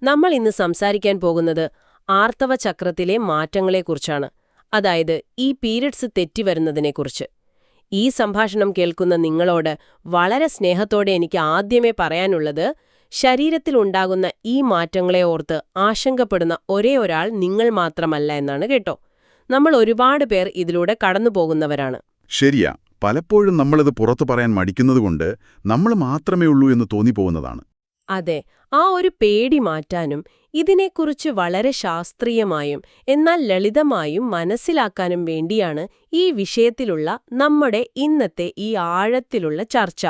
നമ്മൾ ഇന്ന് സംസാരിക്കാൻ പോകുന്നത് ആർത്തവ ചക്രത്തിലെ മാറ്റങ്ങളെക്കുറിച്ചാണ്. അതായത് ഈ പീരിയഡ്സ് തെറ്റിവരുന്നതിനെക്കുറിച്ച്. ഈ സംഭാഷണം കേൾക്കുന്ന നിങ്ങളോട് വളരെ സ്നേഹത്തോടെ എനിക്ക് ആദ്യമേ പറയാനുള്ളത്, ശരീരത്തിലുണ്ടാകുന്ന ഈ മാറ്റങ്ങളെ ഓർത്ത് ആശങ്കപ്പെടുന്ന ഒരേ ഒരാൾ നിങ്ങൾ മാത്രമല്ല എന്നാണ് കേട്ടോ. നമ്മൾ ഒരുപാട് പേർ ഇതിലൂടെ കടന്നുപോകുന്നവരാണ്. ശരിയാ, പലപ്പോഴും നമ്മളിത് പുറത്തു പറയാൻ മടിക്കുന്നതുകൊണ്ട് നമ്മൾ മാത്രമേ ഉള്ളൂ എന്ന് തോന്നിപ്പോകുന്നതാണ്. അതെ, ആ ഒരു പേടി മാറ്റാനും ഇതിനെക്കുറിച്ച് വളരെ ശാസ്ത്രീയമായും എന്നാൽ ലളിതമായും മനസ്സിലാക്കാനും വേണ്ടിയാണ് ഈ വിഷയത്തിലുള്ള നമ്മുടെ ഇന്നത്തെ ഈ ആഴത്തിലുള്ള ചർച്ച.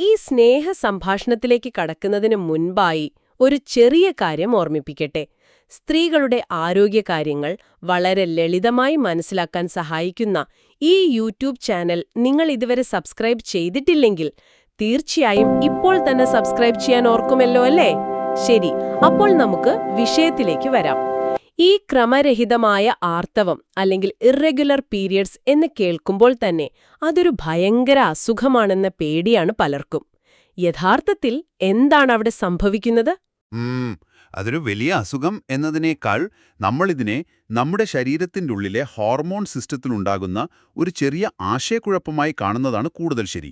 ഈ സ്നേഹ സംഭാഷണത്തിലേക്ക് കടക്കുന്നതിന് മുൻപായി ഒരു ചെറിയ കാര്യം ഓർമ്മിപ്പിക്കട്ടെ. സ്ത്രീകളുടെ ആരോഗ്യകാര്യങ്ങൾ വളരെ ലളിതമായി മനസ്സിലാക്കാൻ സഹായിക്കുന്ന ഈ യൂട്യൂബ് ചാനൽ നിങ്ങൾ ഇതുവരെ സബ്സ്ക്രൈബ് ചെയ്തിട്ടില്ലെങ്കിൽ തീർച്ചയായും ഇപ്പോൾ തന്നെ സബ്സ്ക്രൈബ് ചെയ്യാൻ ഓർക്കുമല്ലോ അല്ലേ? ശരി, അപ്പോൾ നമുക്ക് വിഷയത്തിലേക്ക് വരാം. ഈ ക്രമരഹിതമായ ആർത്തവം അല്ലെങ്കിൽ ഇറഗുലർ പീരിയഡ്സ് എന്ന് കേൾക്കുമ്പോൾ തന്നെ അതൊരു ഭയങ്കര അസുഖമാണെന്ന പേടിയാണ് പലർക്കും. യഥാർത്ഥത്തിൽ എന്താണ് അവിടെ സംഭവിക്കുന്നത്? അതൊരു വലിയ അസുഖം എന്നതിനേക്കാൾ നമ്മളിതിനെ നമ്മുടെ ശരീരത്തിൻ്റെ ഉള്ളിലെ ഹോർമോൺ സിസ്റ്റത്തിലുണ്ടാകുന്ന ഒരു ചെറിയ ആശയക്കുഴപ്പമായി കാണുന്നതാണ് കൂടുതൽ ശരി.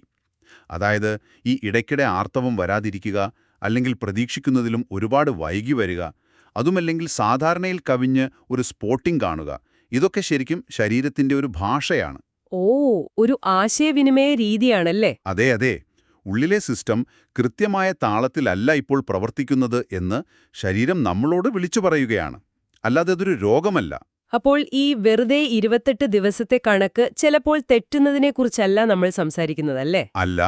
അതായത് ഈ ഇടയ്ക്കിടെ ആർത്തവം വരാതിരിക്കുക, അല്ലെങ്കിൽ പ്രതീക്ഷിക്കുന്നതിലും ഒരുപാട് വൈകി വരിക, അതുമല്ലെങ്കിൽ സാധാരണയിൽ കവിഞ്ഞ് ഒരു സ്പോട്ടിംഗ് കാണുക, ഇതൊക്കെ ശരിക്കും ശരീരത്തിൻ്റെ ഒരു ഭാഷയാണ്. ഒരു ആശയവിനിമയ രീതിയാണല്ലേ? അതെ അതെ, ഉള്ളിലെ സിസ്റ്റം കൃത്യമായ താളത്തിലല്ല ഇപ്പോൾ പ്രവർത്തിക്കുന്നത് എന്ന് ശരീരം നമ്മളോട് വിളിച്ചു പറയുകയാണ്. അല്ലാതെ അതൊരു രോഗമല്ല. അപ്പോൾ ഈ വെറുതെ 28 ദിവസത്തെ കണക്ക് ചിലപ്പോൾ തെറ്റുന്നതിനെക്കുറിച്ചല്ല നമ്മൾ സംസാരിക്കുന്നതല്ലേ? അല്ല,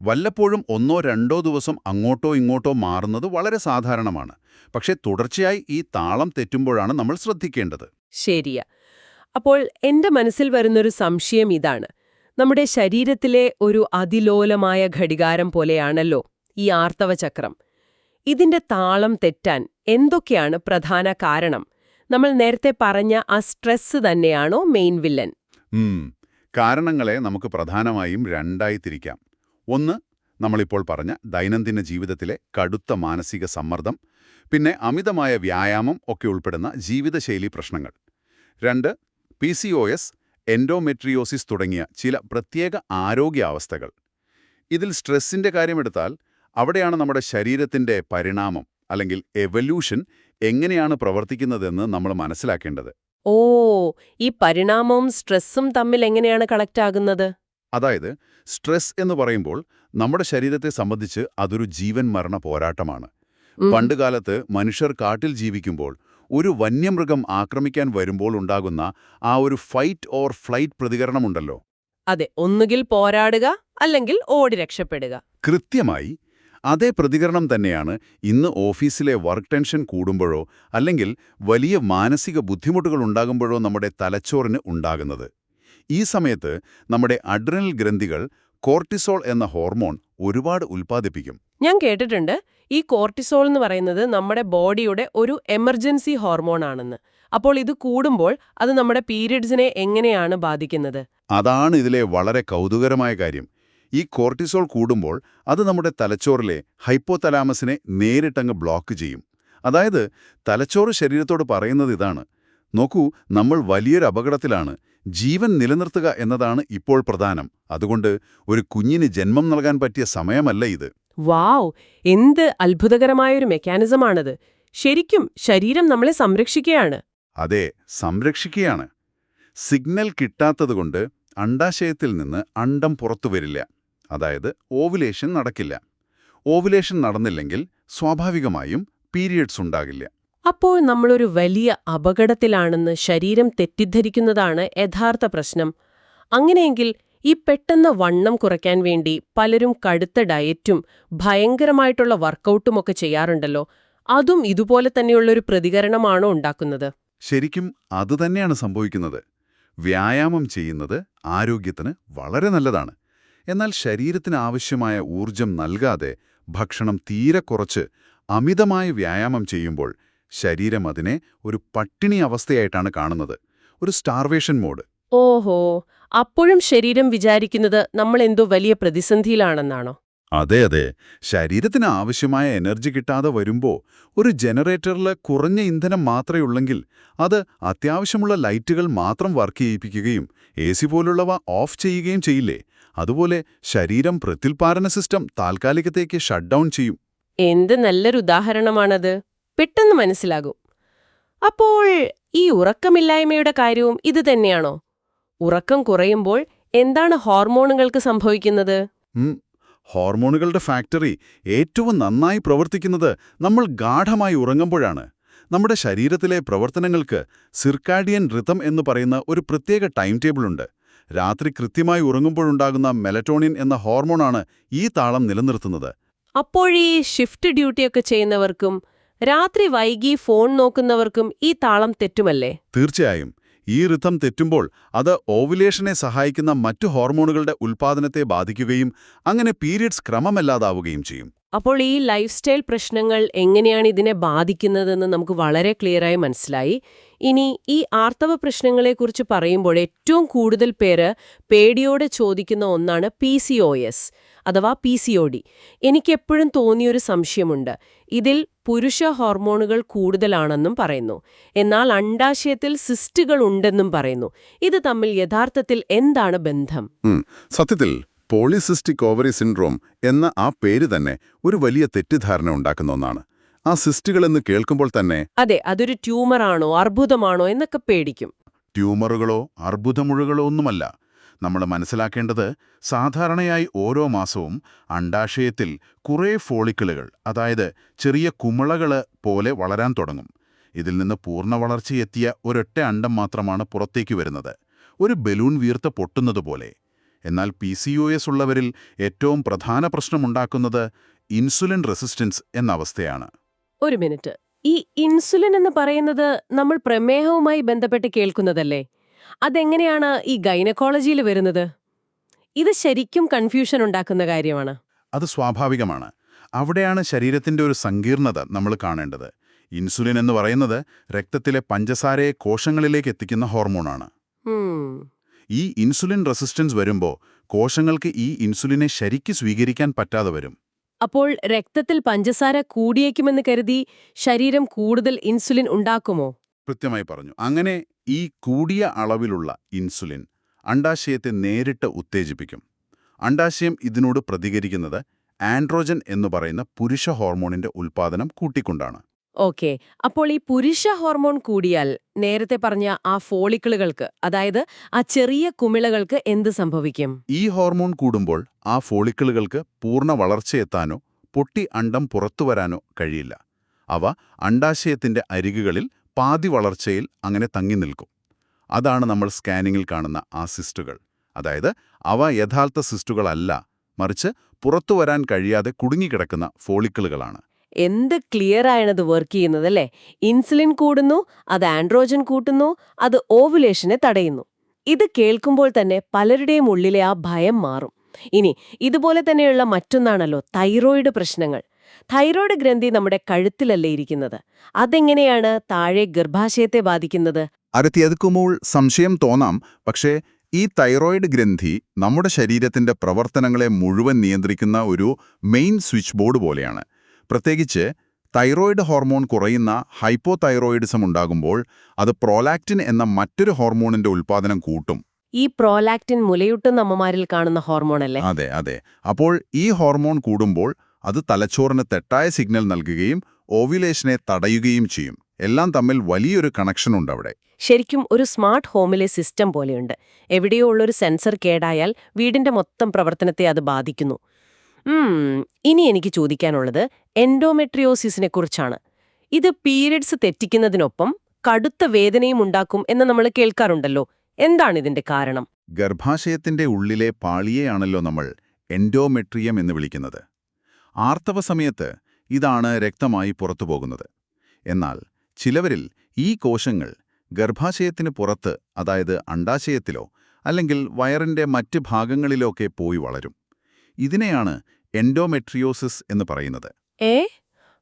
വല്ലപ്പോഴും 1-2 ദിവസം അങ്ങോട്ടോ ഇങ്ങോട്ടോ മാറുന്നത് വളരെ സാധാരണമാണ്. പക്ഷേ തുടർച്ചയായി ഈ താളം തെറ്റുമ്പോഴാണ് നമ്മൾ ശ്രദ്ധിക്കേണ്ടത്. ശരിയാ. അപ്പോൾ എന്റെ മനസ്സിൽ വരുന്നൊരു സംശയം ഇതാണ്. നമ്മുടെ ശരീരത്തിലെ ഒരു അതിലോലമായ ഘടികാരം പോലെയാണല്ലോ ഈ ആർത്തവചക്രം. ഇതിന്റെ താളം തെറ്റാൻ എന്തൊക്കെയാണ് പ്രധാന കാരണം? നമ്മൾ നേരത്തെ പറഞ്ഞ ആ സ്ട്രെസ് തന്നെയാണോ മെയിൻ വില്ലൻ? കാരണങ്ങളെ നമുക്ക് പ്രധാനമായും രണ്ടായി തിരിക്കാം. ഒന്ന്, നമ്മളിപ്പോൾ പറഞ്ഞ ദൈനംദിന ജീവിതത്തിലെ കടുത്ത മാനസിക സമ്മർദ്ദം, പിന്നെ അമിതമായ വ്യായാമം ഒക്കെ ഉൾപ്പെടുന്ന ജീവിതശൈലി പ്രശ്നങ്ങൾ. 2, PCOS, എൻഡോമെട്രിയോസിസ് തുടങ്ങിയ ചില പ്രത്യേക ആരോഗ്യാവസ്ഥകൾ. ഇതിൽ സ്ട്രെസ്സിന്റെ കാര്യമെടുത്താൽ അവിടെയാണ് നമ്മുടെ ശരീരത്തിന്റെ പരിണാമം അല്ലെങ്കിൽ എവല്യൂഷൻ എങ്ങനെയാണ് പ്രവർത്തിക്കുന്നതെന്ന് നമ്മൾ മനസ്സിലാക്കേണ്ടത്. ഈ പരിണാമവും സ്ട്രെസ്സും തമ്മിൽ എങ്ങനെയാണ് കണക്ട് ആകുന്നത്? അതായത് സ്ട്രെസ് എന്ന് പറയുമ്പോൾ നമ്മുടെ ശരീരത്തെ സംബന്ധിച്ച് അതൊരു ജീവൻ മരണ പോരാട്ടമാണ്. പണ്ടുകാലത്ത് മനുഷ്യർ കാട്ടിൽ ജീവിക്കുമ്പോൾ ഒരു വന്യമൃഗം ആക്രമിക്കാൻ വരുമ്പോൾ ഉണ്ടാകുന്ന ആ ഒരു ഫൈറ്റ് ഓർ ഫ്ലൈറ്റ് പ്രതികരണമുണ്ടല്ലോ. അതെ, ഒന്നുകിൽ പോരാടുക അല്ലെങ്കിൽ ഓടി രക്ഷപ്പെടുക. കൃത്യമായി അതേ പ്രതികരണം തന്നെയാണ് ഇന്ന് ഓഫീസിലെ വർക്ക് ടെൻഷൻ കൂടുമ്പോഴോ അല്ലെങ്കിൽ വലിയ മാനസിക ബുദ്ധിമുട്ടുകൾ ഉണ്ടാകുമ്പോഴോ നമ്മുടെ തലച്ചോറിന് ഉണ്ടാകുന്നത്. ഈ സമയത്ത് നമ്മുടെ അഡ്രിനൽ ഗ്രന്ഥികൾ കോർട്ടിസോൾ എന്ന ഹോർമോൺ ഒരുപാട് ഉൽപ്പാദിപ്പിക്കും. ഞാൻ കേട്ടിട്ടുണ്ട് ഈ കോർട്ടിസോൾ എന്ന് പറയുന്നത് നമ്മുടെ ബോഡിയുടെ ഒരു എമർജൻസി ഹോർമോൺ ആണെന്ന്. അപ്പോൾ ഇത് കൂടുമ്പോൾ അത് നമ്മുടെ പീരിയഡ്സിനെ എങ്ങനെയാണ് ബാധിക്കുന്നത്? അതാണ് ഇതിലെ വളരെ കൗതുകരമായ കാര്യം. ഈ കോർട്ടിസോൾ കൂടുമ്പോൾ അത് നമ്മുടെ തലച്ചോറിലെ ഹൈപ്പോതലാമസിനെ നേരിട്ടങ്ങ് ബ്ലോക്ക് ചെയ്യും. അതായത് തലച്ചോറ് ശരീരത്തോട് പറയുന്നത് ഇതാണ്: നോക്കൂ, നമ്മൾ വലിയൊരു അപകടത്തിലാണ്, ജീവൻ നിലനിർത്തുക എന്നതാണ് ഇപ്പോൾ പ്രധാനം. അതുകൊണ്ട് ഒരു കുഞ്ഞിന് ജന്മം നൽകാൻ പറ്റിയ സമയമല്ല ഇത്. വാവ്, എന്ത് അത്ഭുതകരമായൊരു മെക്കാനിസമാണത്! ശരിക്കും ശരീരം നമ്മളെ സംരക്ഷിക്കുകയാണ്. അതെ, സംരക്ഷിക്കുകയാണ്. സിഗ്നൽ കിട്ടാത്തതുകൊണ്ട് അണ്ഡാശയത്തിൽ നിന്ന് അണ്ഡം പുറത്തുവരില്ല. അതായത് ഓവുലേഷൻ നടക്കില്ല. ഓവുലേഷൻ നടന്നില്ലെങ്കിൽ സ്വാഭാവികമായും പീരിയഡ്സ് ഉണ്ടാകില്ല. അപ്പോൾ നമ്മളൊരു വലിയ അപകടത്തിലാണെന്ന് ശരീരം തെറ്റിദ്ധരിക്കുന്നതാണ് യഥാർത്ഥ പ്രശ്നം. അങ്ങനെയെങ്കിൽ ഈ പെട്ടെന്ന് വണ്ണം കുറയ്ക്കാൻ വേണ്ടി പലരും കടുത്ത ഡയറ്റും ഭയങ്കരമായിട്ടുള്ള വർക്കൗട്ടുമൊക്കെ ചെയ്യാറുണ്ടല്ലോ. അതും ഇതുപോലെ തന്നെയുള്ളൊരു പ്രതികരണമാണോ ഉണ്ടാക്കുന്നത്? ശരിക്കും അതുതന്നെയാണ് സംഭവിക്കുന്നത്. വ്യായാമം ചെയ്യുന്നത് ആരോഗ്യത്തിന് വളരെ നല്ലതാണ്. എന്നാൽ ശരീരത്തിന് ആവശ്യമായ ഊർജം നൽകാതെ ഭക്ഷണം തീരെ കുറച്ച് അമിതമായ വ്യായാമം ചെയ്യുമ്പോൾ ശരീരം അതിനെ ഒരു പട്ടിണി അവസ്ഥയായിട്ടാണ് കാണുന്നത്, ഒരു സ്റ്റാർവേഷൻ മോഡ്. ഓഹോ, അപ്പോഴും ശരീരം വിചാരിക്കുന്നത് നമ്മൾ എന്തോ വലിയ പ്രതിസന്ധിയിലാണെന്നാണോ? അതെ അതെ, ശരീരത്തിന് ആവശ്യമായ എനർജി കിട്ടാതെ വരുമ്പോൾ ഒരു ജനറേറ്ററിൽ കുറഞ്ഞ ഇന്ധനം മാത്രമേ ഉള്ളെങ്കിൽ അത് അത്യാവശ്യമുള്ള ലൈറ്റുകൾ മാത്രം വർക്ക് ചെയ്യിപ്പിക്കുകയും AC പോലുള്ളവ ഓഫ് ചെയ്യുകയും ചെയ്യില്ലേ? അതുപോലെ ശരീരം പ്രത്യുൽപാദന സിസ്റ്റം താൽക്കാലികത്തേക്ക് ഷട്ട് ഡൗൺ ചെയ്യും. എന്ത് നല്ലൊരു ഉദാഹരണമാണത്. പെട്ടെന്ന് മനസ്സിലാകും. അപ്പോൾ ഈ ഉറക്കമില്ലായ്മയുടെ കാര്യവും ഇത് തന്നെയാണോ? ഉറക്കം കുറയുമ്പോൾ എന്താണ് ഹോർമോണുകൾക്ക് സംഭവിക്കുന്നത്? ഉം. ഹോർമോണുകളുടെ ഫാക്ടറി ഏറ്റവും നന്നായി പ്രവർത്തിക്കുന്നത് നമ്മൾ ഗാഢമായി ഉറങ്ങുമ്പോഴാണ്. നമ്മുടെ ശരീരത്തിലെ പ്രവർത്തനങ്ങൾക്ക് സിർക്കാഡിയൻ റിതം എന്ന് പറയുന്ന ഒരു പ്രത്യേക ടൈം ടേബിളുണ്ട്. രാത്രി കൃത്യമായി ഉറങ്ങുമ്പോഴുണ്ടാകുന്ന മെലറ്റോണിൻ എന്ന ഹോർമോണാണ് ഈ താളം നിലനിർത്തുന്നത്. അപ്പോഴീ ഷിഫ്റ്റ് ഡ്യൂട്ടിയൊക്കെ ചെയ്യുന്നവർക്കും രാത്രി വൈകി ഫോൺ നോക്കുന്നവർക്കും ഈ താളം തെറ്റുമല്ലേ? തീർച്ചയായും. ഈ റിതം തെറ്റുമ്പോൾ അത് ഓവുലേഷനെ സഹായിക്കുന്ന മറ്റു ഹോർമോണുകളുടെ ഉൽപ്പാദനത്തെ ബാധിക്കുകയും അങ്ങനെ പീരിയഡ്സ് ക്രമമല്ലാതാവുകയും ചെയ്യും. അപ്പോൾ ഈ ലൈഫ് സ്റ്റൈൽ പ്രശ്നങ്ങൾ എങ്ങനെയാണ് ഇതിനെ ബാധിക്കുന്നതെന്ന് നമുക്ക് വളരെ ക്ലിയറായി മനസ്സിലായി. ഇനി ഈ ആർത്തവ പ്രശ്നങ്ങളെക്കുറിച്ച് പറയുമ്പോൾ ഏറ്റവും കൂടുതൽ പേര് പേടിയോടെ ചോദിക്കുന്ന ഒന്നാണ് PCOS അഥവാ PCOD. എനിക്കെപ്പോഴും തോന്നിയൊരു സംശയമുണ്ട്. ഇതിൽ പുരുഷ ഹോർമോണുകൾ കൂടുതലാണെന്നും പറയുന്നു, എന്നാൽ അണ്ഡാശയത്തിൽ സിസ്റ്റുകൾ ഉണ്ടെന്നും പറയുന്നു. ഇത് തമ്മിൽ യഥാർത്ഥത്തിൽ എന്താണ് ബന്ധം? സത്യത്തിൽ പോളിസിസ്റ്റിക് ഓവറി സിൻഡ്രോം എന്ന ആ പേര് തന്നെ ഒരു വലിയ തെറ്റിദ്ധാരണ ഉണ്ടാക്കുന്ന ഒന്നാണ്. ആ സിസ്റ്റുകളെന്ന് കേൾക്കുമ്പോൾ തന്നെ അതെ, അതൊരു ട്യൂമറാണോ അർബുദമാണോ എന്നൊക്കെ പേടിക്കും. ട്യൂമറുകളോ അർബുദമുഴകളോ ഒന്നുമല്ല. നമ്മൾ മനസ്സിലാക്കേണ്ടത് സാധാരണയായി ഓരോ മാസവും അണ്ഡാശയത്തിൽ കുറേ ഫോളിക്കിളുകൾ, അതായത് ചെറിയ കുമിളകൾ പോലെ വളരാൻ തുടങ്ങും. ഇതിൽ നിന്ന് പൂർണ്ണ വളർച്ചയെത്തിയ ഒരൊറ്റ അണ്ഡം മാത്രമാണ് പുറത്തേക്ക് വരുന്നത്, ഒരു ബലൂൺ വീർത്ത് പൊട്ടുന്നതുപോലെ. എന്നാൽ PCOS ഉള്ളവരിൽ ഏറ്റവും പ്രധാന പ്രശ്നമുണ്ടാക്കുന്നത് ഇൻസുലിൻ റെസിസ്റ്റൻസ് എന്ന അവസ്ഥയാണ്. ഒരു മിനിറ്റ്, ഈ ഇൻസുലിൻ എന്ന് പറയുന്നത് നമ്മൾ പ്രമേഹവുമായി ബന്ധപ്പെട്ട് കേൾക്കുന്നതല്ലേ? അതെങ്ങനെയാണ് ഈ ഗൈനക്കോളജിയിൽ വരുന്നത്? ഇത് ശരിക്കും കൺഫ്യൂഷൻ ഉണ്ടാക്കുന്ന കാര്യമാണ്. അത് സ്വാഭാവികമാണ്. അവിടെയാണ് ശരീരത്തിന്റെ ഒരു സങ്കീർണത നമ്മൾ കാണേണ്ടത്. ഇൻസുലിൻ എന്ന് പറയുന്നത് രക്തത്തിലെ പഞ്ചസാരയെ കോശങ്ങളിലേക്ക് എത്തിക്കുന്ന ഹോർമോണാണ്. ഈ ഇൻസുലിൻ റെസിസ്റ്റൻസ് വരുമ്പോൾ കോശങ്ങൾക്ക് ഈ ഇൻസുലിനെ ശരിക്ക് സ്വീകരിക്കാൻ പറ്റാതെ വരും. അപ്പോൾ രക്തത്തിൽ പഞ്ചസാര കൂടിയേക്കുമെന്ന് കരുതി ശരീരം കൂടുതൽ ഇൻസുലിൻ ഉണ്ടാക്കുമോ? കൃത്യമായി പറഞ്ഞു. അങ്ങനെ ഈ കൂടിയ അളവിലുള്ള ഇൻസുലിൻ അണ്ഡാശയത്തെ നേരിട്ട് ഉത്തേജിപ്പിക്കും. അണ്ഡാശയം ഇതിനോട് പ്രതികരിക്കുന്നത് ആൻഡ്രോജൻ എന്ന് പറയുന്ന പുരുഷ ഹോർമോണിന്റെ ഉൽപ്പാദനം കൂട്ടിക്കൊണ്ടാണ്. ഓക്കെ, അപ്പോൾ ഈ പുരുഷ ഹോർമോൺ കൂടിയാൽ നേരത്തെ പറഞ്ഞ ആ ഫോളിക്കിളുകൾക്ക്, അതായത് ആ ചെറിയ കുമിളകൾക്ക് എന്ത് സംഭവിക്കും? ഈ ഹോർമോൺ കൂടുമ്പോൾ ആ ഫോളിക്കിളുകൾക്ക് പൂർണ്ണ വളർച്ചയെത്താനോ പൊട്ടി അണ്ഡം പുറത്തുവരാനോ കഴിയില്ല. അവ അണ്ഡാശയത്തിന്റെ അരികുകളിൽ പാതി വളർച്ചയിൽ അങ്ങനെ തങ്ങി നിൽക്കും. അതാണ് നമ്മൾ സ്കാനിങ്ങിൽ കാണുന്ന ആ സിസ്റ്റുകൾ. അതായത് അവ യഥാർത്ഥ സിസ്റ്റുകളല്ല, മറിച്ച് പുറത്തുവരാൻ കഴിയാതെ കുടുങ്ങിക്കിടക്കുന്ന ഫോളിക്കിളുകളാണ്. എന്ത് ക്ലിയർ ആയണത് വർക്ക് ചെയ്യുന്നതല്ലേ? ഇൻസുലിൻ കൂടുന്നു, അത് ആൻഡ്രോജൻ കൂട്ടുന്നു, അത് ഓവുലേഷനെ തടയുന്നു. ഇത് കേൾക്കുമ്പോൾ തന്നെ പലരുടെയും ഉള്ളിലെ ആ ഭയം മാറും. ഇനി ഇതുപോലെ തന്നെയുള്ള മറ്റൊന്നാണല്ലോ തൈറോയിഡ് പ്രശ്നങ്ങൾ. തൈറോയിഡ് ഗ്രന്ഥി നമ്മുടെ കഴുത്തിലല്ലേ ഇരിക്കുന്നത്? അതെങ്ങനെയാണ് താഴെ ഗർഭാശയത്തെ ബാധിക്കുന്നത്? അരത്തിയതുക്കുമ്പോൾ സംശയം തോന്നാം. പക്ഷേ ഈ തൈറോയിഡ് ഗ്രന്ഥി നമ്മുടെ ശരീരത്തിന്റെ പ്രവർത്തനങ്ങളെ മുഴുവൻ നിയന്ത്രിക്കുന്ന ഒരു മെയിൻ സ്വിച്ച് ബോർഡ് പോലെയാണ്. പ്രത്യേകിച്ച് തൈറോയിഡ് ഹോർമോൺ കുറയുന്ന ഹൈപ്പോതൈറോയിഡിസം ഉണ്ടാകുമ്പോൾ അത് പ്രോലാക്റ്റിൻ എന്ന മറ്റൊരു ഹോർമോണിന്റെ ഉൽപ്പാദനം കൂട്ടും. ഈ പ്രോലാക്റ്റിൻ മുലയൂട്ടുന്ന അമ്മമാരിൽ കാണുന്ന ഹോർമോണല്ലേ? അതെ അതെ. അപ്പോൾ ഈ ഹോർമോൺ കൂടുമ്പോൾ അത് തലച്ചോറിന് തെറ്റായ സിഗ്നൽ നൽകുകയും ഓവുലേഷനെ തടയുകയും ചെയ്യും. എല്ലാം തമ്മിൽ വലിയൊരു കണക്ഷൻ ഉണ്ട് അവിടെ. ശരിക്കും ഒരു സ്മാർട്ട് ഹോമിലെ സിസ്റ്റം പോലെയുണ്ട്. എവിടെയോ ഉള്ളൊരു സെൻസർ കേടായാൽ വീടിന്റെ മൊത്തം പ്രവർത്തനത്തെ അത് ബാധിക്കുന്നു. ഇനി എനിക്ക് ചോദിക്കാനുള്ളത് എൻഡോമെട്രിയോസിസിനെ കുറിച്ചാണ്. ഇത് പീരിയഡ്സ് തെറ്റിക്കുന്നതിനൊപ്പം കടുത്ത വേദനയും ഉണ്ടാക്കും എന്ന് നമ്മൾ കേൾക്കാറുണ്ടല്ലോ. എന്താണ് ഇതിന്റെ കാരണം? ഗർഭാശയത്തിന്റെ ഉള്ളിലെ പാളിയെയാണല്ലോ നമ്മൾ എൻഡോമെട്രിയം എന്ന് വിളിക്കുന്നത്. ആർത്തവ സമയത്ത് ഇതാണ് രക്തമായി പുറത്തുപോകുന്നത്. എന്നാൽ ചിലവരിൽ ഈ കോശങ്ങൾ ഗർഭാശയത്തിന് പുറത്ത്, അതായത് അണ്ഡാശയത്തിലോ അല്ലെങ്കിൽ വയറിന്റെ മറ്റ് ഭാഗങ്ങളിലൊക്കെ പോയി വളരും. ഇതിനെയാണ് എൻഡോമെട്രിയോസിസ് എന്ന് പറയുന്നത്.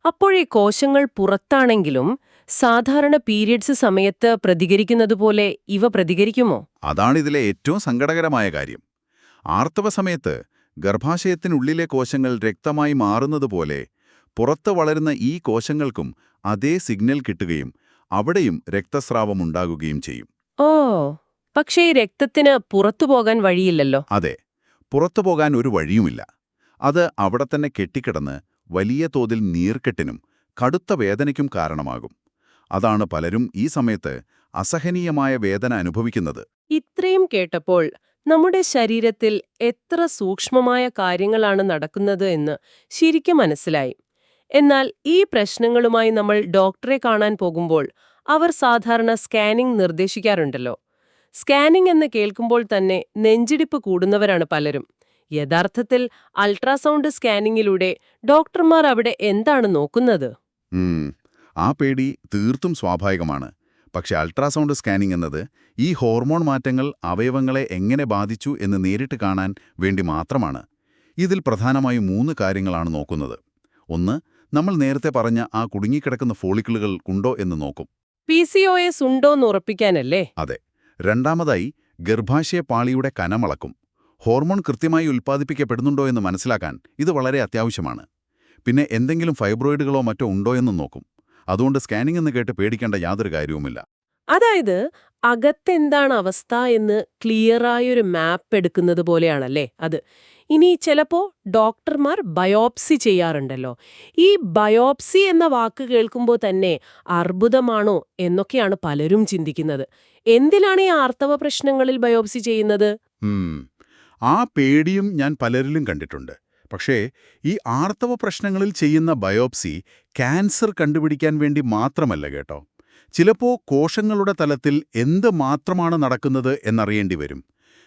അപ്പോഴീ കോശങ്ങൾ പുറത്താണെങ്കിലും സാധാരണ പീരിയഡ്സ് സമയത്ത് പ്രതികരിക്കുന്നതുപോലെ ഇവ പ്രതികരിക്കുമോ? അതാണിതിലെ ഏറ്റവും സങ്കടകരമായ കാര്യം. ആർത്തവ സമയത്ത് ഗർഭാശയത്തിനുള്ളിലെ കോശങ്ങൾ രക്തമായി മാറുന്നതുപോലെ പുറത്ത് വളരുന്ന ഈ കോശങ്ങൾക്കും അതേ സിഗ്നൽ കിട്ടുകയും അവിടെയും രക്തസ്രാവമുണ്ടാകുകയും ചെയ്യും. ഓ, പക്ഷേ ഈ രക്തത്തിന് പുറത്തു പോകാൻ വഴിയില്ലല്ലോ. അതെ, പുറത്തു പോകാൻ ഒരു വഴിയുമില്ല. അത് അവിടെ തന്നെ കെട്ടിക്കിടന്ന് വലിയ തോതിൽ നീർക്കെട്ടിനും കടുത്ത വേദനയ്ക്കും കാരണമാകും. അതാണ് പലരും ഈ സമയത്ത് അസഹനീയമായ വേദന അനുഭവിക്കുന്നത്. ഇത്രയും കേട്ടപ്പോൾ നമ്മുടെ ശരീരത്തിൽ എത്ര സൂക്ഷ്മമായ കാര്യങ്ങളാണ് നടക്കുന്നത് എന്ന് ശരിക്കും മനസ്സിലായി. എന്നാൽ ഈ പ്രശ്നങ്ങളുമായി നമ്മൾ ഡോക്ടറെ കാണാൻ പോകുമ്പോൾ അവർ സാധാരണ സ്കാനിംഗ് നിർദ്ദേശിക്കാറുണ്ടല്ലോ. സ്കാനിംഗ് എന്ന് കേൾക്കുമ്പോൾ തന്നെ നെഞ്ചിടിപ്പ് കൂടുന്നവരാണ് പലരും. യഥാർത്ഥത്തിൽ അൾട്രാസൗണ്ട് സ്കാനിങ്ങിലൂടെ ഡോക്ടർമാർ അവിടെ എന്താണ് നോക്കുന്നത്? ആ പേടി തീർത്തും സ്വാഭാവികമാണ്. പക്ഷെ അൾട്രാസൗണ്ട് സ്കാനിംഗ് എന്നത് ഈ ഹോർമോൺ മാറ്റങ്ങൾ അവയവങ്ങളെ എങ്ങനെ ബാധിച്ചു എന്ന് നേരിട്ട് കാണാൻ വേണ്ടി മാത്രമാണ്. ഇതിൽ പ്രധാനമായും 3 കാര്യങ്ങളാണ് നോക്കുന്നത്. ഒന്ന്, നമ്മൾ നേരത്തെ പറഞ്ഞ ആ കുടുങ്ങിക്കിടക്കുന്ന ഫോളിക്കിളുകൾ ഉണ്ടോ എന്ന് നോക്കും. PCOS ഉണ്ടോന്ന് ഉറപ്പിക്കാനല്ലേ? അതെ. രണ്ടാമതായി ഗർഭാശയ പാളിയുടെ കനമളക്കും. ഹോർമോൺ കൃത്യമായി ഉൽപ്പാദിപ്പിക്കപ്പെടുന്നുണ്ടോ എന്ന് മനസ്സിലാക്കാൻ ഇത് വളരെ അത്യാവശ്യമാണ്. പിന്നെ എന്തെങ്കിലും ഫൈബ്രോയിഡുകളോ മറ്റോ ഉണ്ടോ എന്നും നോക്കും. അതുകൊണ്ട് സ്കാനിംഗ് എന്ന് കേട്ട് പേടിക്കേണ്ട യാതൊരു കാര്യവുമില്ല. അതായത് അകത്തെന്താണ് അവസ്ഥ എന്ന് ക്ലിയറായൊരു മാപ്പ് എടുക്കുന്നത് പോലെയാണല്ലേ അത്. ഇനി ചിലപ്പോ ഡോക്ടർമാർ ബയോപ്സി ചെയ്യാറുണ്ടല്ലോ. ഈ ബയോപ്സി എന്ന വാക്ക് കേൾക്കുമ്പോൾ തന്നെ അർബുദമാണോ എന്നൊക്കെയാണ് പലരും ചിന്തിക്കുന്നത്. എന്തിനാണ് ഈ ആർത്തവ പ്രശ്നങ്ങളിൽ ബയോപ്സി ചെയ്യുന്നത്? ആ പേടിയും ഞാൻ പലരിലും കണ്ടിട്ടുണ്ട്. പക്ഷേ ഈ ആർത്തവ പ്രശ്നങ്ങളിൽ ചെയ്യുന്ന ബയോപ്സി ക്യാൻസർ കണ്ടുപിടിക്കാൻ വേണ്ടി മാത്രമല്ല കേട്ടോ. ചിലപ്പോൾ കോശങ്ങളുടെ തലത്തിൽ എന്ത് മാത്രമാണ് നടക്കുന്നത് എന്നറിയേണ്ടി വരും.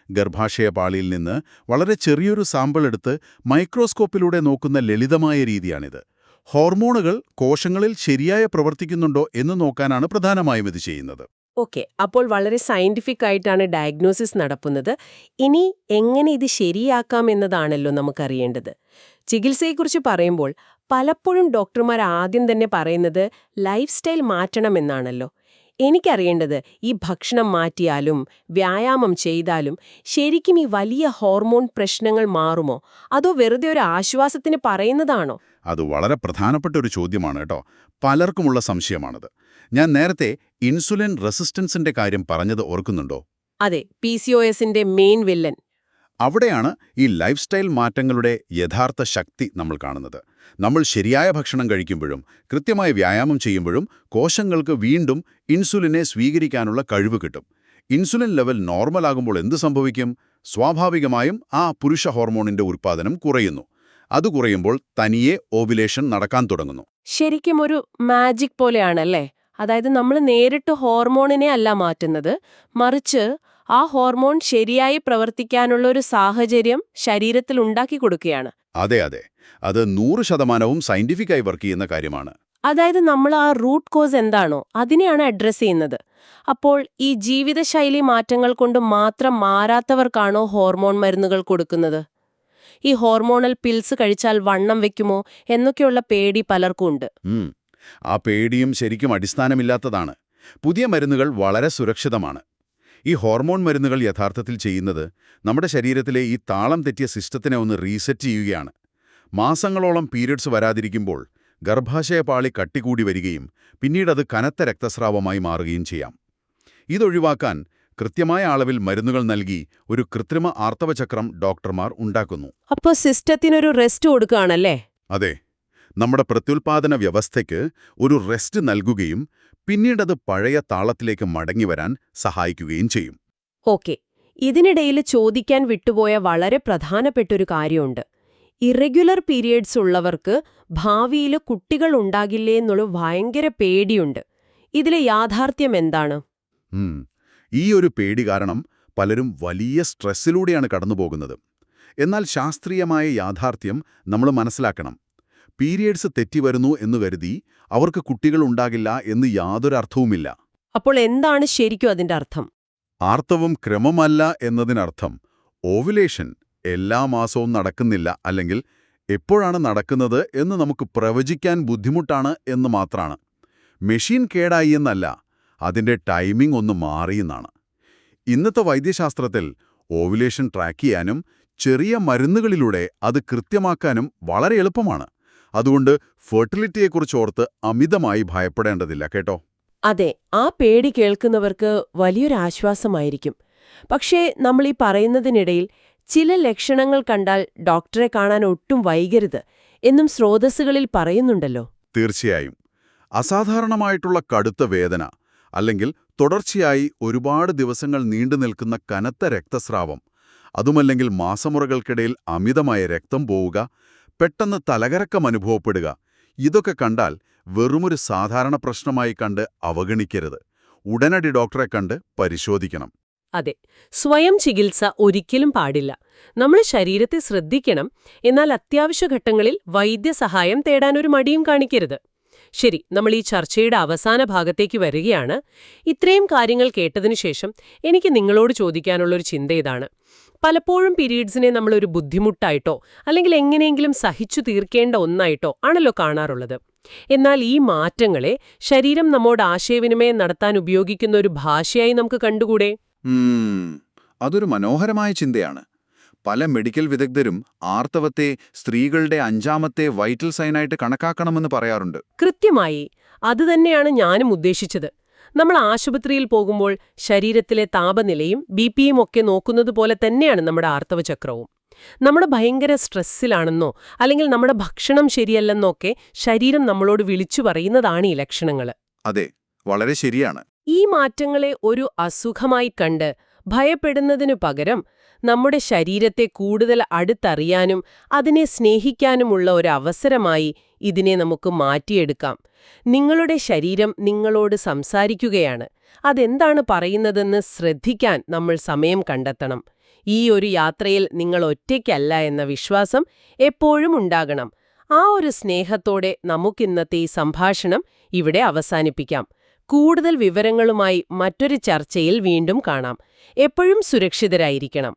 ഗർഭാശയ പാളിയിൽ നിന്ന് വളരെ ചെറിയൊരു സാമ്പിൾ എടുത്ത് മൈക്രോസ്കോപ്പിലൂടെ നോക്കുന്ന ലളിതമായ രീതിയാണിത്. ഹോർമോണുകൾ കോശങ്ങളിൽ ശരിയായി പ്രവർത്തിക്കുന്നുണ്ടോ എന്ന് നോക്കാനാണ് പ്രധാനമായും ഇത് ചെയ്യുന്നത്. ഓക്കെ, അപ്പോൾ വളരെ സയന്റിഫിക് ആയിട്ടാണ് ഡയഗ്നോസിസ് നടക്കുന്നത്. ഇനി എങ്ങനെ ഇത് ശരിയാക്കാം എന്നതാണല്ലോ നമുക്കറിയേണ്ടത്. ചികിത്സയെക്കുറിച്ച് പറയുമ്പോൾ പലപ്പോഴും ഡോക്ടർമാർ ആദ്യം തന്നെ പറയുന്നത് ലൈഫ് സ്റ്റൈൽ മാറ്റണമെന്നാണല്ലോ. എനിക്കറിയേണ്ടത്, ഈ ഭക്ഷണം മാറ്റിയാലും വ്യായാമം ചെയ്താലും ശരിക്കും ഈ വലിയ ഹോർമോൺ പ്രശ്നങ്ങൾ മാറുമോ, അതോ വെറുതെ ഒരു ആശ്വാസത്തിന് പറയുന്നതാണോ? അത് വളരെ പ്രധാനപ്പെട്ട ഒരു ചോദ്യമാണ് കേട്ടോ. പലർക്കുമുള്ള സംശയമാണത്. ഞാൻ നേരത്തെ ഇൻസുലിൻ റെസിസ്റ്റൻസിന്റെ കാര്യം പറഞ്ഞത് ഓർക്കുന്നുണ്ടോ? അതെ, PCOSന്റെ മെയിൻ വില്ലൻ. അവിടെയാണ് ഈ ലൈഫ് സ്റ്റൈൽ മാറ്റങ്ങളുടെ യഥാർത്ഥ ശക്തി നമ്മൾ കാണുന്നത്. നമ്മൾ ശരിയായ ഭക്ഷണം കഴിക്കുമ്പോഴും കൃത്യമായ വ്യായാമം ചെയ്യുമ്പോഴും കോശങ്ങൾക്ക് വീണ്ടും ഇൻസുലിനെ സ്വീകരിക്കാനുള്ള കഴിവ് കിട്ടും. ഇൻസുലിൻ ലെവൽ നോർമലാകുമ്പോൾ എന്ത് സംഭവിക്കും? സ്വാഭാവികമായും ആ പുരുഷ ഹോർമോണിന്റെ ഉൽപ്പാദനം കുറയുന്നു. അത് കുറയുമ്പോൾ തനിയെ ഓവുലേഷൻ നടക്കാൻ തുടങ്ങുന്നു. ശരിക്കും ഒരു മാജിക് പോലെയാണല്ലേ? അതായത് നമ്മൾ നേരിട്ട് ഹോർമോണിനെ അല്ല മാറ്റുന്നത്, മറിച്ച് ആ ഹോർമോൺ ശരിയായി പ്രവർത്തിക്കാനുള്ള ഒരു സാഹചര്യം ശരീരത്തിൽ ഉണ്ടാക്കി കൊടുക്കുകയാണ്. അതെ അതെ, അത് 100% സയന്റിഫിക്കായി വർക്ക് ചെയ്യുന്ന കാര്യമാണ്. അതായത് നമ്മൾ ആ റൂട്ട് കോസ് എന്താണോ അതിനെയാണ് അഡ്രസ് ചെയ്യുന്നത്. അപ്പോൾ ഈ ജീവിതശൈലി മാറ്റങ്ങൾ കൊണ്ട് മാത്രം മാറാത്തവർക്കാണോ ഹോർമോൺ മരുന്നുകൾ കൊടുക്കുന്നത്? ഈ ഹോർമോണൽ പിൽസ് കഴിച്ചാൽ വണ്ണം വെക്കുമോ എന്നൊക്കെയുള്ള പേടി പലർക്കും ഉണ്ട്. ആ പേടിയും ശരിക്കും അടിസ്ഥാനമില്ലാത്തതാണ്. പുതിയ മരുന്നുകൾ വളരെ സുരക്ഷിതമാണ്. ഈ ഹോർമോൺ മരുന്നുകൾ യഥാർത്ഥത്തിൽ ചെയ്യുന്നത് നമ്മുടെ ശരീരത്തിലെ ഈ താളം തെറ്റിയ സിസ്റ്റത്തിനെ ഒന്ന് റീസെറ്റ് ചെയ്യുകയാണ്. മാസങ്ങളോളം പീരിയഡ്സ് വരാതിരിക്കുമ്പോൾ ഗർഭാശയ പാളി കട്ടികൂടി വരികയും പിന്നീടത് കനത്ത രക്തസ്രാവമായി മാറുകയും ചെയ്യാം. ഇതൊഴിവാക്കാൻ കൃത്യമായ അളവിൽ മരുന്നുകൾ നൽകി ഒരു കൃത്രിമ ആർത്തവചക്രം ഡോക്ടർമാർ ഉണ്ടാക്കുന്നു. അപ്പോൾ സിസ്റ്റത്തിനൊരു റെസ്റ്റ് കൊടുക്കുകയാണല്ലേ? അതെ, നമ്മുടെ പ്രത്യുൽപാദന വ്യവസ്ഥയ്ക്ക് ഒരു റെസ്റ്റ് നൽകുകയും പിന്നീടത് പഴയ താളത്തിലേക്ക് മടങ്ങിവരാൻ സഹായിക്കുകയും ചെയ്യും. ഓക്കെ, ഇതിനിടയിൽ ചോദിക്കാൻ വിട്ടുപോയ വളരെ പ്രധാനപ്പെട്ടൊരു കാര്യമുണ്ട്. ഇറഗുലർ പീരിയഡ്സ് ഉള്ളവർക്ക് ഭാവിയിൽ കുട്ടികൾ ഉണ്ടാകില്ലേ എന്നുള്ള ഭയങ്കര പേടിയുണ്ട്. ഇതിലെ യാഥാർത്ഥ്യം എന്താണ്? ഈ ഒരു പേടി കാരണം പലരും വലിയ സ്ട്രെസ്സിലൂടെയാണ് കടന്നുപോകുന്നത്. എന്നാൽ ശാസ്ത്രീയമായ യാഥാർത്ഥ്യം നമ്മൾ മനസ്സിലാക്കണം. പീരിയഡ്സ് തെറ്റിവരുന്നു എന്നു കരുതി അവർക്ക് കുട്ടികൾ ഉണ്ടാകില്ല എന്ന് യാതൊരു അർത്ഥവുമില്ല. അപ്പോൾ എന്താണ് ശരിക്കും അതിന്റെ അർത്ഥം? ആർത്തവം ക്രമമല്ല എന്നതിനർത്ഥം ഓവുലേഷൻ എല്ലാ മാസവും നടക്കുന്നില്ല, അല്ലെങ്കിൽ എപ്പോഴാണ് നടക്കുന്നത് എന്ന് നമുക്ക് പ്രവചിക്കാൻ ബുദ്ധിമുട്ടാണ് എന്ന് മാത്രമാണ്. മെഷീൻ കേടായി എന്നല്ല, അതിന്റെ ടൈമിംഗ് ഒന്ന് മാറിയെന്നാണ്. ഇന്നത്തെ വൈദ്യശാസ്ത്രത്തിൽ ഓവുലേഷൻ ട്രാക്ക് ചെയ്യാനും ചെറിയ മരുന്നുകളിലൂടെ അത് കൃത്യമാക്കാനും വളരെ എളുപ്പമാണ്. അതുകൊണ്ട് ഫെർട്ടിലിറ്റിയെക്കുറിച്ച് ഓർത്ത് അമിതമായി ഭയപ്പെടേണ്ടതില്ല കേട്ടോ. അതെ, ആ പേടി കേൾക്കുന്നവർക്ക് വലിയൊരു ആശ്വാസമായിരിക്കും. പക്ഷേ നമ്മൾ ഈ പറയുന്നതിനിടയിൽ ചില ലക്ഷണങ്ങൾ കണ്ടാൽ ഡോക്ടറെ കാണാൻ ഒട്ടും വൈകരുത് എന്നും സ്രോതസ്സുകളിൽ പറയുന്നുണ്ടല്ലോ. തീർച്ചയായും. അസാധാരണമായിട്ടുള്ള കടുത്ത വേദന, അല്ലെങ്കിൽ തുടർച്ചയായി ഒരുപാട് ദിവസങ്ങൾ നീണ്ടുനിൽക്കുന്ന കനത്ത രക്തസ്രാവം, അതുമല്ലെങ്കിൽ മാസമുറകൾക്കിടയിൽ അമിതമായ രക്തം പോവുക, പെട്ടെന്ന് തലകറക്കം അനുഭവപ്പെടുക, ഇതൊക്കെ കണ്ടാൽ വെറുമൊരു സാധാരണ പ്രശ്നമായി കണ്ട് അവഗണിക്കരുത്. ഉടനടി ഡോക്ടറെ കണ്ട് പരിശോധിക്കണം. അതെ, സ്വയം ചികിത്സ ഒരിക്കലും പാടില്ല. നമ്മൾ ശരീരത്തെ ശ്രദ്ധിക്കണം, എന്നാൽ അത്യാവശ്യ ഘട്ടങ്ങളിൽ വൈദ്യസഹായം തേടാനൊരു മടിയും കാണിക്കരുത്. ശരി, നമ്മൾ ഈ ചർച്ചയുടെ അവസാന ഭാഗത്തേക്ക് വരികയാണ്. ഇത്രയും കാര്യങ്ങൾ കേട്ടതിനു ശേഷം എനിക്ക് നിങ്ങളോട് ചോദിക്കാനുള്ളൊരു ചിന്ത ഇതാണ്. പലപ്പോഴും പീരീഡ്സിനെ നമ്മളൊരു ബുദ്ധിമുട്ടായിട്ടോ അല്ലെങ്കിൽ എങ്ങനെയെങ്കിലും സഹിച്ചു തീർക്കേണ്ട ഒന്നായിട്ടോ ആണല്ലോ കാണാറുള്ളത്. എന്നാൽ ഈ മാറ്റങ്ങളെ ശരീരം നമ്മോട് ആശയവിനിമയം നടത്താൻ ഉപയോഗിക്കുന്ന ഒരു ഭാഷയായി നമുക്ക് കണ്ടുകൂടെ? അതൊരു മനോഹരമായ ചിന്തയാണ്. പല മെഡിക്കൽ വിദഗ്ധരും ആർത്തവത്തെ സ്ത്രീകളുടെ 5ാമത്തെ വൈറ്റൽ സൈനായിട്ട് കണക്കാക്കണമെന്ന് പറയാറുണ്ട്. കൃത്യമായി അതുതന്നെയാണ് ഞാനും ഉദ്ദേശിച്ചത്. നമ്മൾ ആശുപത്രിയിൽ പോകുമ്പോൾ ശരീരത്തിലെ താപനിലയും ബിപിയും ഒക്കെ നോക്കുന്നത് പോലെ തന്നെയാണ് നമ്മുടെ ആർത്തവചക്രവും. നമ്മുടെ ഭയങ്കര സ്ട്രെസ്സിലാണെന്നോ അല്ലെങ്കിൽ നമ്മുടെ ഭക്ഷണം ശരിയല്ലെന്നോ ഒക്കെ ശരീരം നമ്മളോട് വിളിച്ചു പറയുന്നതാണ് ഈ ലക്ഷണങ്ങൾ. അതെ, വളരെ ശരിയാണ്. ഈ മാറ്റങ്ങളെ ഒരു അസുഖമായി കണ്ട് ഭയപ്പെടുന്നതിനു പകരം നമ്മുടെ ശരീരത്തെ കൂടുതൽ അടുത്തറിയാനും അതിനെ സ്നേഹിക്കാനുമുള്ള ഒരു അവസരമായി ഇതിനെ നമുക്ക് മാറ്റിയെടുക്കാം. നിങ്ങളുടെ ശരീരം നിങ്ങളോട് സംസാരിക്കുകയാണ്. അതെന്താണ് പറയുന്നതെന്ന് ശ്രദ്ധിക്കാൻ നമ്മൾ സമയം കണ്ടെത്തണം. ഈ ഒരു യാത്രയിൽ നിങ്ങൾ ഒറ്റയ്ക്കല്ല എന്ന വിശ്വാസം എപ്പോഴും ഉണ്ടാകണം. ആ ഒരു സ്നേഹത്തോടെ നമുക്കിന്നത്തെ ഈ സംഭാഷണം ഇവിടെ അവസാനിപ്പിക്കാം. കൂടുതൽ വിവരങ്ങളുമായി മറ്റൊരു ചർച്ചയിൽ വീണ്ടും കാണാം. എപ്പോഴും സുരക്ഷിതരായിരിക്കണം.